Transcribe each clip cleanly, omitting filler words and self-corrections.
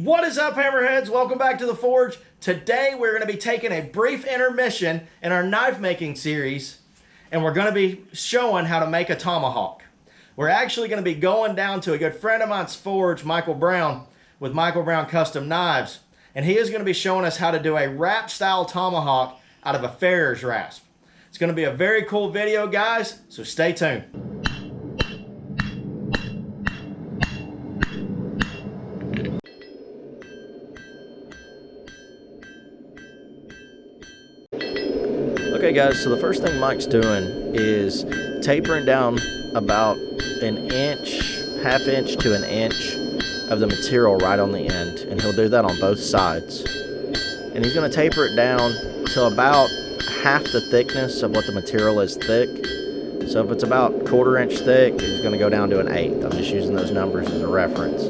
What is up, Hammerheads? Welcome back to the Forge. Today we're going to be taking a brief intermission in our knife making series, and we're going to be showing how to make a tomahawk. We're actually going to be going down to a good friend of mine's forge, Michael Brown, with Michael Brown Custom Knives, and he is going to be showing us how to do a wrap style tomahawk out of a Farriers Rasp. It's going to be a very cool video, guys, so stay tuned. Okay guys, so the first thing Mike's doing is tapering down about an inch, half inch to an inch of the material right on the end, and he'll do that on both sides. And he's going to taper it down to about half the thickness of what the material is thick. So if it's about 1/4 inch thick, he's going to go down to an 1/8. I'm just using those numbers as a reference.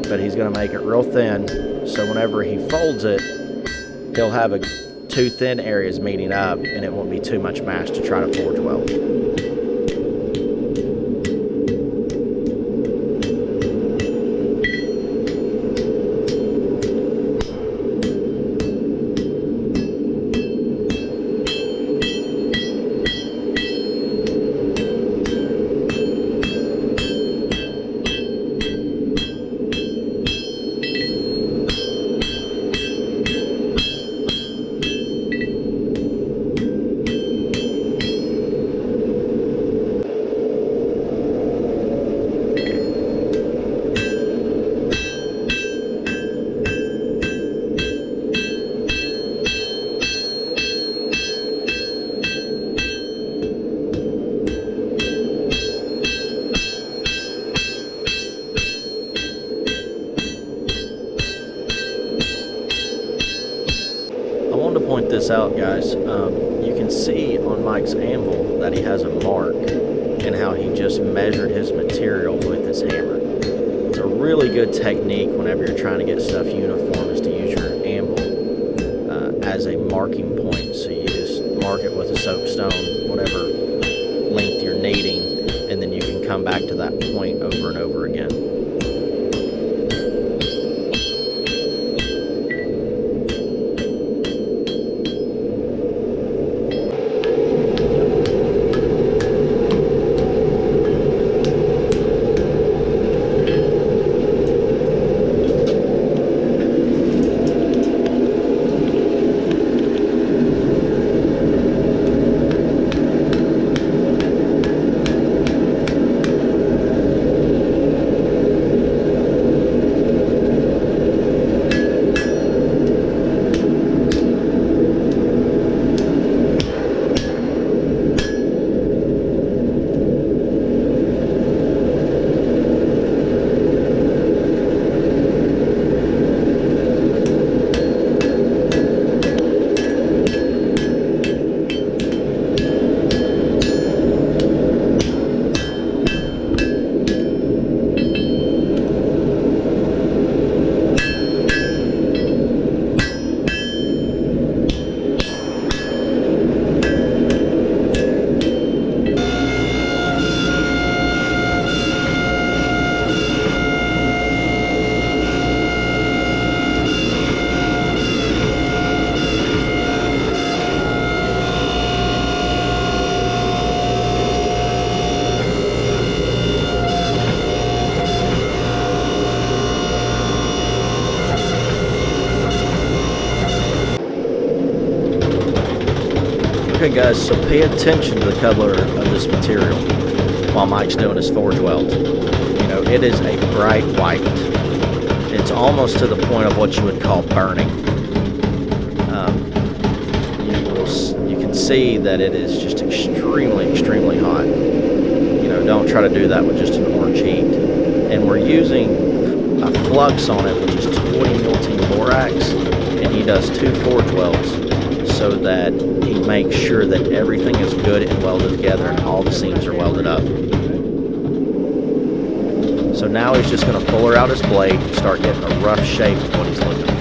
But he's going to make it real thin, so whenever he folds it, he'll have two thin areas meeting up, and it won't be too much mash to try to forge weld. Point this out, guys. You can see on Mike's anvil that he has a mark and how he just measured his material with his hammer. It's a really good technique whenever you're trying to get stuff uniform, is to use your anvil as a marking point. So you just mark it with a soapstone, whatever length you're needing, and then you can come back to that point over and over again. Okay guys, so pay attention to the color of this material while Mike's doing his forge weld. You know, it is a bright white. It's almost to the point of what you would call burning. You can see that it is just extremely, extremely hot. You know, don't try to do that with just an orange heat. And we're using a flux on it, which is 20 miltene borax, and he does 2 forge welds, so that he makes sure that everything is good and welded together and all the seams are welded up. So now he's just going to fuller out his blade and start getting a rough shape of what he's looking for.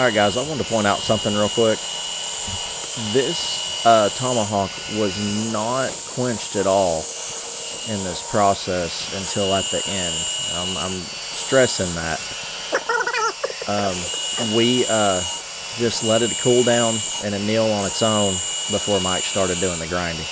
Alright guys, I wanted to point out something real quick. This Tomahawk was not quenched at all in this process until at the end. I'm stressing that. We just let it cool down and anneal on its own before Mike started doing the grinding.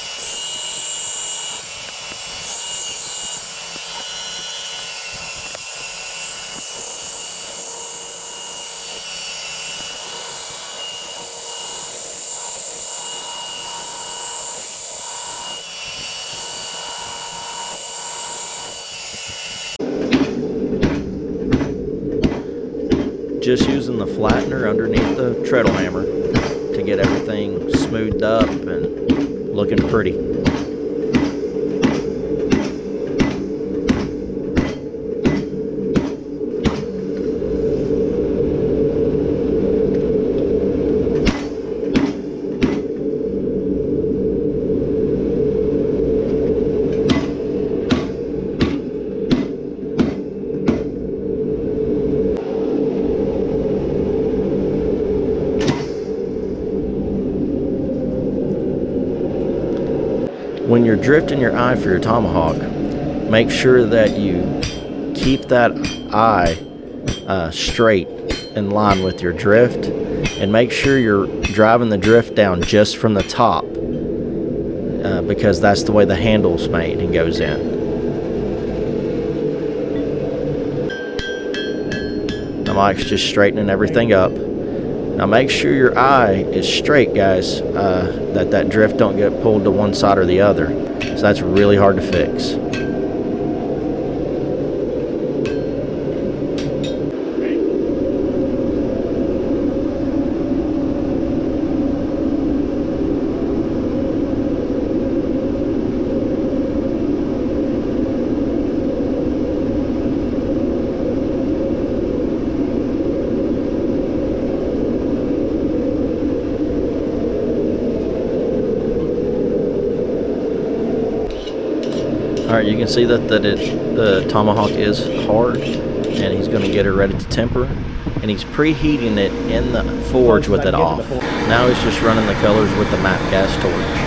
Just using the flattener underneath the treadle hammer to get everything smoothed up and looking pretty. When you're drifting your eye for your Tomahawk, make sure that you keep that eye straight in line with your drift, and make sure you're driving the drift down just from the top, because that's the way the handle's made and goes in. Now Mike's just straightening everything up. Now make sure your eye is straight, guys, that drift don't get pulled to one side or the other. So that's really hard to fix. Alright, you can see that the Tomahawk is hard, and he's going to get it ready to temper, and he's preheating it in the forge with it off. Now he's just running the colors with the matte gas torch.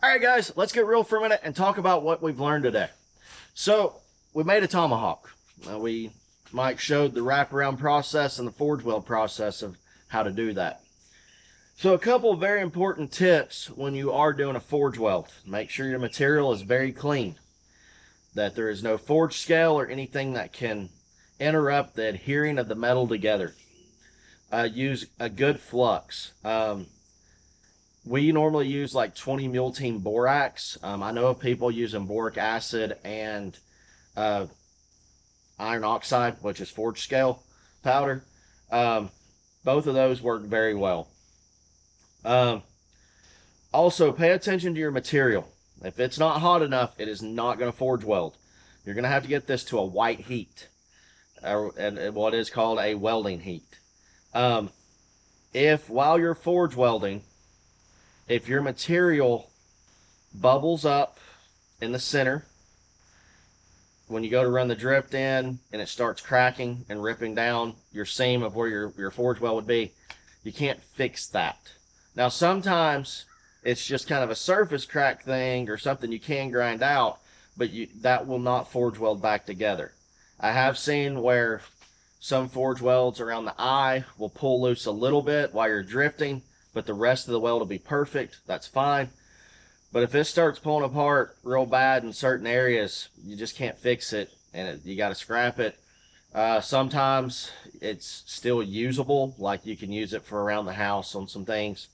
Alright guys, let's get real for a minute and talk about what we've learned today. So, we made a Tomahawk. Mike showed the wraparound process and the forge weld process of how to do that. So a couple of very important tips when you are doing a forge weld. Make sure your material is very clean, that there is no forge scale or anything that can interrupt the adhering of the metal together. Use a good flux. We normally use like 20 mule team borax. I know of people using boric acid and iron oxide, which is forge scale powder. Both of those work very well. Also, pay attention to your material. If it's not hot enough, it is not going to forge weld. You're going to have to get this to a white heat, and what is called a welding heat. If while you're forge welding, if your material bubbles up in the center, when you go to run the drift in and it starts cracking and ripping down your seam of where your forge weld would be, you can't fix that. Now, sometimes it's just kind of a surface crack thing or something you can grind out, but that will not forge weld back together. I have seen where some forge welds around the eye will pull loose a little bit while you're drifting, but the rest of the weld will be perfect. That's fine. But if it starts pulling apart real bad in certain areas, you just can't fix it, and you got to scrap it. Sometimes it's still usable, like you can use it for around the house on some things,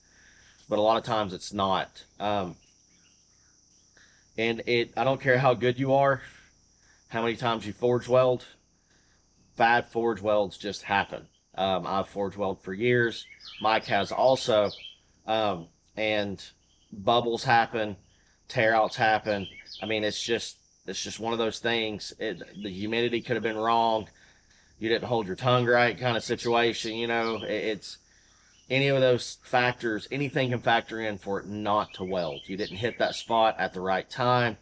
but a lot of times it's not. And I don't care how good you are, how many times you forge weld, bad forge welds just happen. I've forge welded for years. Mike has also, and bubbles happen, tear outs happen. I mean, it's just one of those things. The humidity could have been wrong. You didn't hold your tongue right, kind of situation. You know, it's any of those factors. Anything can factor in for it not to weld. You didn't hit that spot at the right time.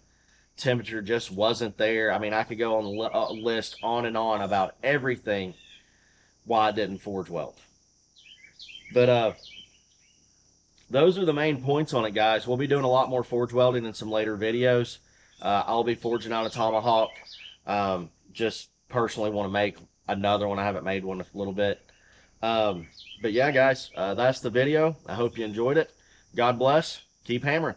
Temperature just wasn't there. I mean, I could go on a list on and on about everything why I didn't forge weld. But those are the main points on it, guys. We'll be doing a lot more forge welding in some later videos. I'll be forging out a Tomahawk. Just personally want to make another one. I haven't made one in a little bit. But yeah, guys, that's the video. I hope you enjoyed it. God bless. Keep hammering.